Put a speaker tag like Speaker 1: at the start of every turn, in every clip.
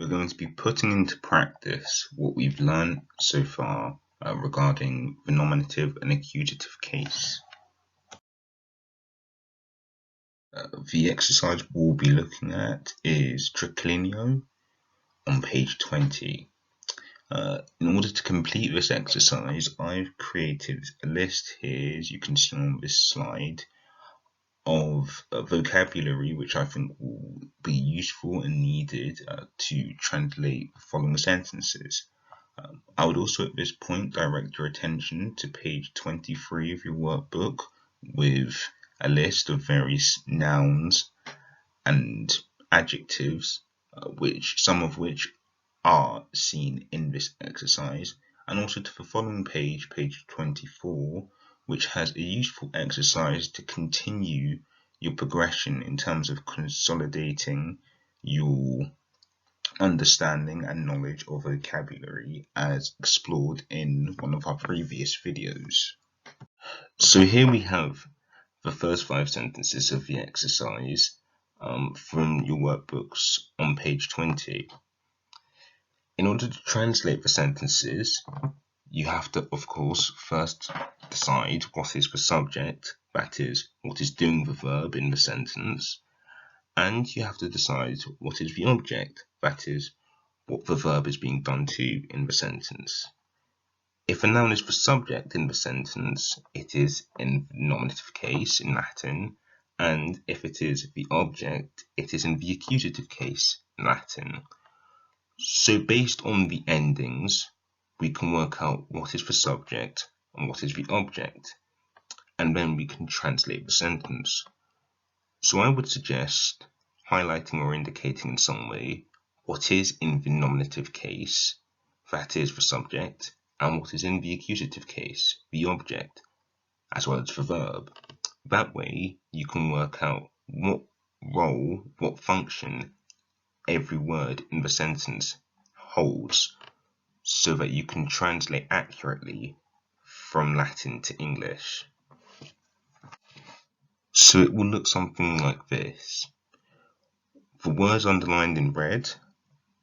Speaker 1: we're going to be putting into practice what we've learned so far regarding the nominative and accusative case. The exercise we'll be looking at is Triclinio on page 20. In order to complete this exercise, I've created a list here, as you can see on this slide, of vocabulary which I think will be useful and needed to translate the following sentences. I would also at this point direct your attention to page 23 of your workbook with a list of various nouns and adjectives, some of which are seen in this exercise, and also to the following page 24, which has a useful exercise to continue your progression in terms of consolidating your understanding and knowledge of vocabulary as explored in one of our previous videos. So here we have the first 5 sentences of the exercise from your workbooks on page 20. In order to translate the sentences, you have to, of course, first decide what is the subject, that is, what is doing the verb in the sentence, and you have to decide what is the object, that is, what the verb is being done to in the sentence. If a noun is the subject in the sentence, it is in the nominative case in Latin, and if it is the object, it is in the accusative case in Latin. So based on the endings, we can work out what is the subject and what is the object, and then we can translate the sentence. So I would suggest highlighting or indicating in some way what is in the nominative case, that is the subject, and what is in the accusative case, the object, as well as the verb. That way you can work out what role, what function every word in the sentence holds, so that you can translate accurately from Latin to English. So it will look something like this. The words underlined in red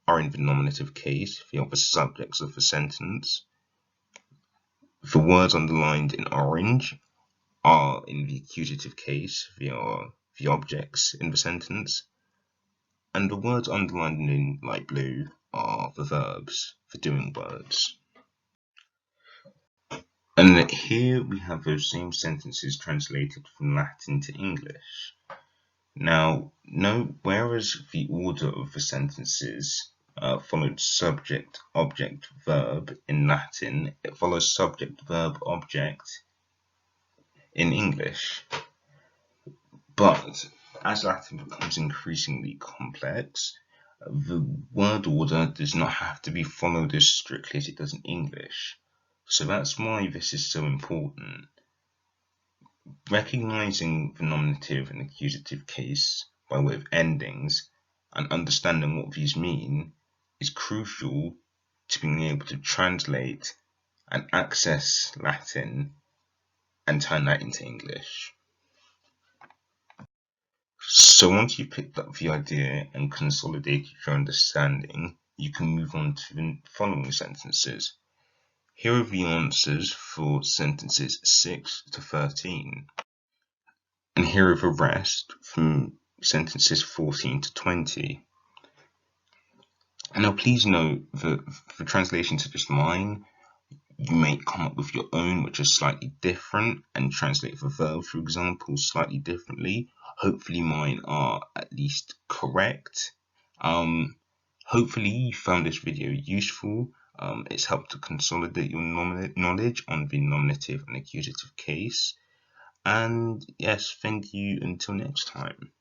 Speaker 1: are in the nominative case, they are the subjects of the sentence. The words underlined in orange are in the accusative case, they are the objects in the sentence. And the words underlined in light blue are the verbs, the doing words. And here we have those same sentences translated from Latin to English. Now, note, whereas the order of the sentences followed subject, object, verb in Latin, it follows subject, verb, object in English. But as Latin becomes increasingly complex, the word order does not have to be followed as strictly as it does in English. So that's why this is so important. Recognizing the nominative and accusative case by way of endings and understanding what these mean is crucial to being able to translate and access Latin and turn that into English. So once you've picked up the idea and consolidated your understanding, you can move on to the following sentences. Here are the answers for sentences 6 to 13. And here are the rest from sentences 14 to 20. Now please note that for translations such as mine, you may come up with your own which is slightly different and translate the verb, for example, slightly differently. Hopefully mine are at least correct. Hopefully you found this video useful. It's helped to consolidate your knowledge on the nominative and accusative case. And yes, thank you until next time.